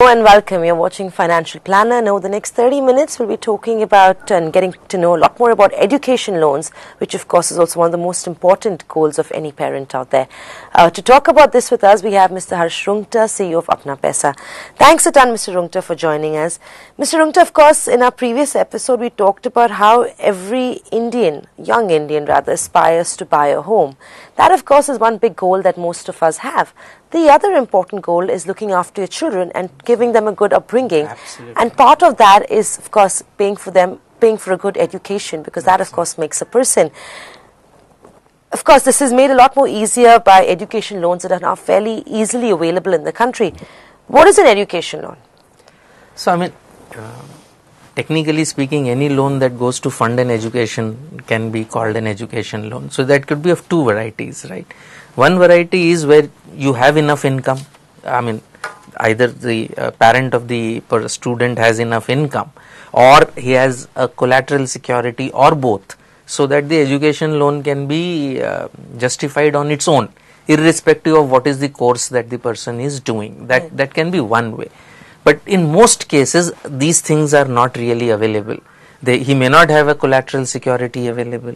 Hello and welcome. You're watching Financial Planner. Now, the next 30 minutes we'll be talking about and getting to know a lot more about education loans, which of course is also one of the most important goals of any parent out there. To talk about this with us, we have Mr. Harsh Rungta, CEO of Apna Paisa. Thanks a ton, Mr. Rungta, for joining us. Mr. Rungta, of course, in our previous episode, we talked about how every Indian, young Indian rather, aspires to buy a home. That, of course, is one big goal that most of us have. The other important goal is looking after your children and giving them a good upbringing. Absolutely. And part of that is, of course, paying for a good education, because that, of course, makes a person. Of course, this is made a lot more easier by education loans that are now fairly easily available in the country. What is an education loan? So, technically speaking, any loan that goes to fund an education can be called an education loan. So, that could be of two varieties, right? One variety is where you have enough income. Either the parent of the student has enough income, or he has a collateral security, or both, so that the education loan can be justified on its own, irrespective of what is the course that the person is doing. That can be one way. But in most cases, these things are not really available. He may not have a collateral security available.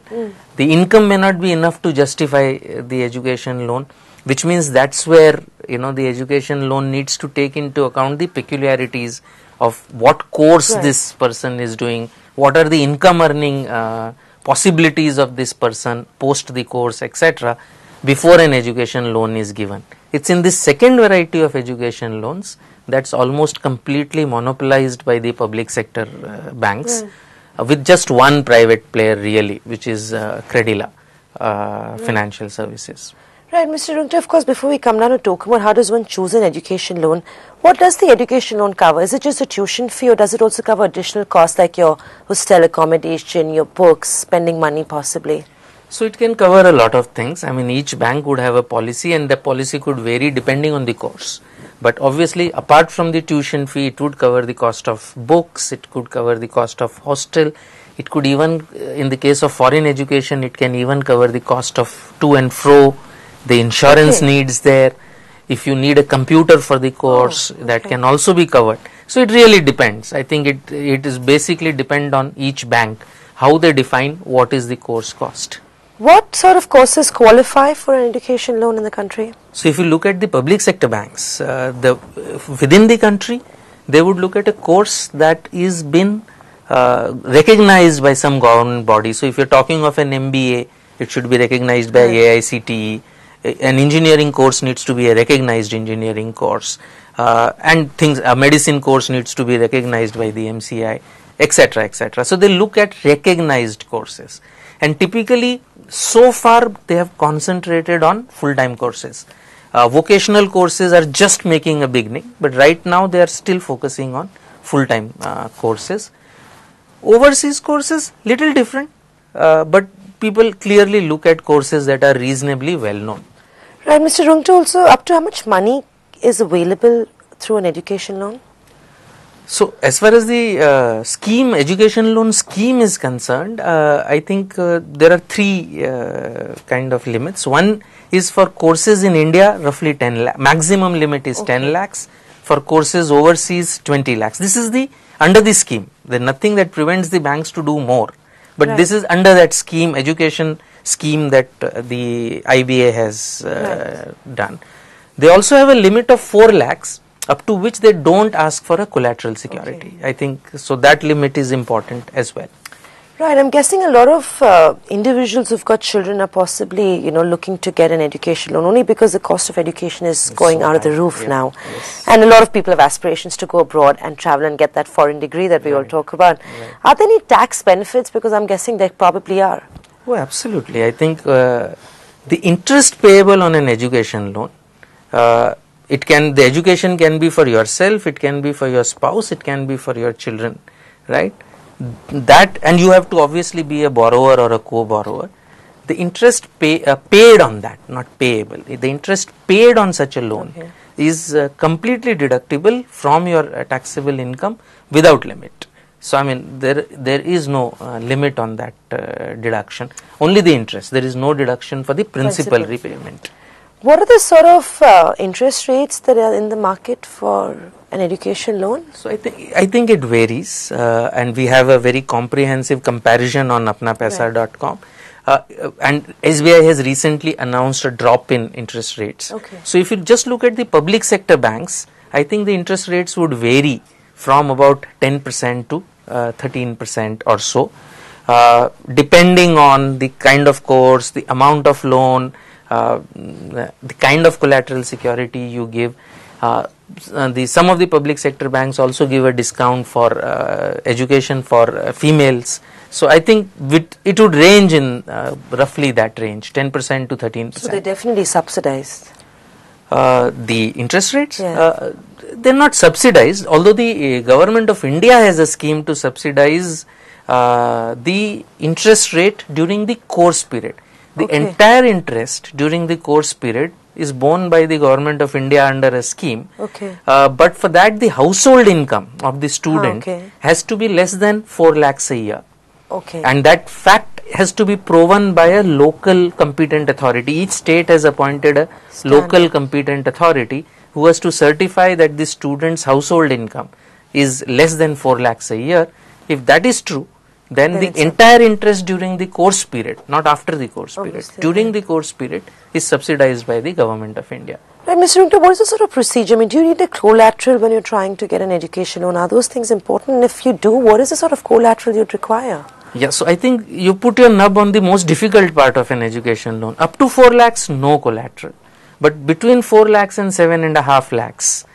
The income may not be enough to justify the education loan, which means that's where the education loan needs to take into account the peculiarities of what course this person is doing, what are the income earning possibilities of this person post the course, etc., before an education loan is given. It's in this second variety of education loans that's almost completely monopolized by the public sector banks, with just one private player really, which is Credila Financial Services. Right, Mr. Rungta, of course, before we come down to talk about how does one choose an education loan, what does the education loan cover? Is it just a tuition fee, or does it also cover additional costs like your hostel accommodation, your books, spending money possibly? So it can cover a lot of things. Each bank would have a policy, and the policy could vary depending on the course. But obviously, apart from the tuition fee, it would cover the cost of books, it could cover the cost of hostel, it could even, in the case of foreign education, it can even cover the cost of to and fro, the insurance needs there. If you need a computer for the course, that can also be covered. So it really depends. I think it is basically depend on each bank, how they define what is the course cost. What sort of courses qualify for an education loan in the country? So if you look at the public sector banks, within the country, they would look at a course that is been recognized by some government body. So if you're talking of an MBA, it should be recognized by AICTE. An engineering course needs to be a recognized engineering course, and a medicine course needs to be recognized by the MCI, etc., etc. So they look at recognized courses, and typically so far they have concentrated on full-time courses. Vocational courses are just making a beginning, but right now they are still focusing on full-time courses. Overseas courses, little different, but people clearly look at courses that are reasonably well known. Right, Mr. Rungta, also up to how much money is available through an education loan? So as far as the education loan scheme is concerned, I think there are three kind of limits. One is for courses in India, roughly 10 lakh. Maximum limit is 10 lakhs. For courses overseas, 20 lakhs. This is under the scheme. There is nothing that prevents the banks to do more. But this is under that scheme, education scheme that the IBA has done. They also have a limit of 4 lakhs, up to which they don't ask for a collateral security. I think so that limit is important as well. Right, I'm guessing a lot of individuals who've got children are possibly, looking to get an education loan only because the cost of education is going out of the roof now. Yes. And a lot of people have aspirations to go abroad and travel and get that foreign degree that we all talk about. Are there any tax benefits? Because I'm guessing there probably are. Oh, absolutely. I think the interest payable on an education loan, the education can be for yourself, it can be for your spouse, it can be for your children, right? And you have to obviously be a borrower or a co-borrower. The interest paid on that, not payable. The interest paid on such a loan is completely deductible from your taxable income without limit. So there is no limit on that deduction. Only the interest. There is no deduction for the principal repayment. What are the sort of interest rates that are in the market for an education loan? So I think it varies, and we have a very comprehensive comparison on apnapaisa.com. And SBI has recently announced a drop in interest rates. Okay. So if you just look at the public sector banks, I think the interest rates would vary from about 10% to 13% or so, depending on the kind of course, the amount of loan, the kind of collateral security you give. Some of the public sector banks also give a discount for education for females. So I think it would range in roughly that range, 10% to 13%. So they're definitely subsidized. The interest rates, Yeah. they're not subsidized, although the government of India has a scheme to subsidize the interest rate during the course period. The entire interest during the course period is borne by the government of India under a scheme. Okay. But for that, the household income of the student okay. has to be less than 4 lakhs a year. Okay. And that fact has to be proven by a local competent authority. Each state has appointed a local competent authority who has to certify that the student's household income is less than 4 lakhs a year. If that is true, then the entire interest during the course period, not after the course period, during the course period is subsidized by the government of India. Right, Mr. Rungta, what is the sort of procedure? I mean, do you need a collateral when you're trying to get an education loan? Are those things important? And if you do, what is the sort of collateral you'd require? Yeah, so I think you put your nub on the most difficult part of an education loan. Up to 4 lakhs, no collateral. But between 4 lakhs and 7.5 lakhs,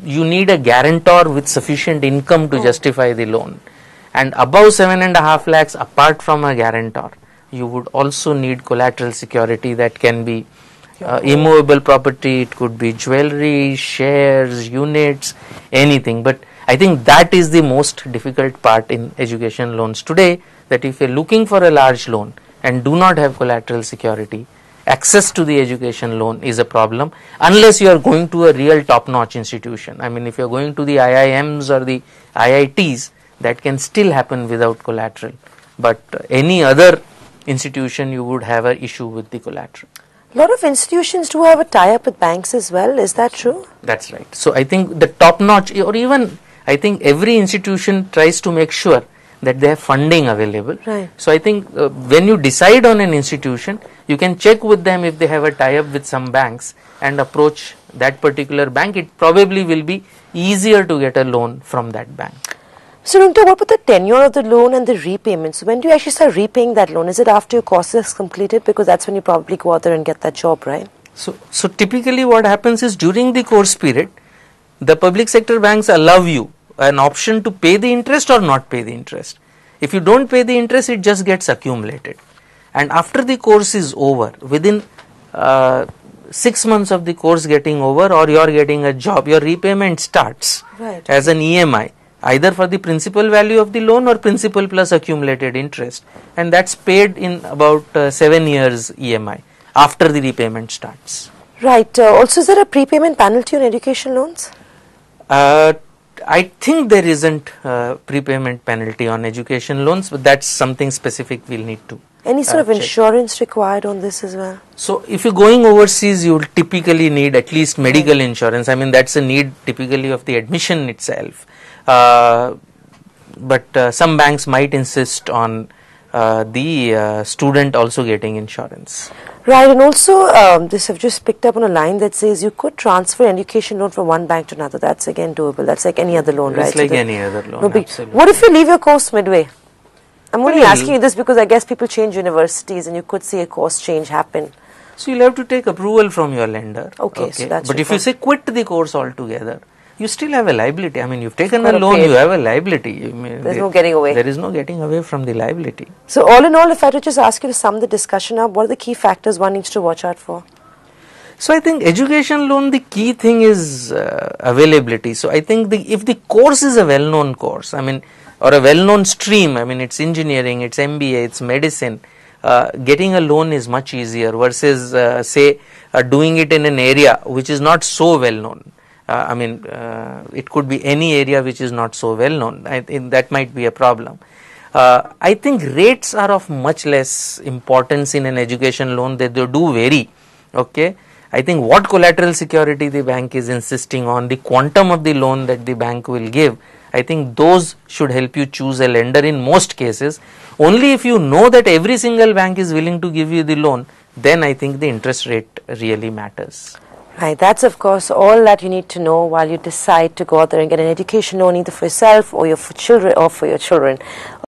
you need a guarantor with sufficient income to justify the loan. And above 7.5 lakhs, apart from a guarantor, you would also need collateral security that can be immovable property, it could be jewelry, shares, units, anything. But I think that is the most difficult part in education loans today, that if you are looking for a large loan and do not have collateral security, access to the education loan is a problem, unless you are going to a real top-notch institution. I mean, if you are going to the IIMs or the IITs, that can still happen without collateral. But any other institution, you would have an issue with the collateral. A lot of institutions do have a tie-up with banks as well. Is that true? That's right. So I think the top-notch, or even I think every institution tries to make sure that they have funding available. Right. So I think when you decide on an institution, you can check with them if they have a tie-up with some banks and approach that particular bank. It probably will be easier to get a loan from that bank. So, Rungta, what about the tenure of the loan and the repayments? When do you actually start repaying that loan? Is it after your course is completed? Because that's when you probably go out there and get that job, right? So typically what happens is during the course period, the public sector banks allow you an option to pay the interest or not pay the interest. If you don't pay the interest, it just gets accumulated. And after the course is over, within 6 months of the course getting over, or you are getting a job, your repayment starts as an EMI. Either for the principal value of the loan or principal plus accumulated interest, and that's paid in about 7 years EMI after the repayment starts. Right. Also, is there a prepayment penalty on education loans? I think there isn't prepayment penalty on education loans, but that's something specific we'll need to Any sort of check. insurance required on this as well? So if you're going overseas, you will typically need at least medical insurance. I mean, that's a need typically of the admission itself. But some banks might insist on the student also getting insurance. Right, and also this I've just picked up on a line that says you could transfer education loan from one bank to another. That's again doable. That's like any other loan, right? It's like any other loan. No big. Absolutely. What if you leave your course midway? I'm only asking you this because I guess people change universities and you could see a course change happen. So you'll have to take approval from your lender. Okay. So that's but if you say quit the course altogether, you still have a liability. I mean, you've taken a Gotta loan, pay it. you have a liability. There's no getting away. There is no getting away from the liability. So all in all, if I were to just ask you to sum the discussion up, what are the key factors one needs to watch out for? So I think education loan, the key thing is availability. So I think if the course is a well-known course, I mean, or a well-known stream, I mean, it's engineering, it's MBA, it's medicine, getting a loan is much easier versus say doing it in an area which is not so well-known. I mean, it could be any area which is not so well-known. I think that might be a problem. I think rates are of much less importance in an education loan. They do vary, okay. I think what collateral security the bank is insisting on, the quantum of the loan that the bank will give, I think those should help you choose a lender in most cases. Only if you know that every single bank is willing to give you the loan, then I think the interest rate really matters. Right, that's of course all that you need to know while you decide to go out there and get an education loan either for yourself or your children.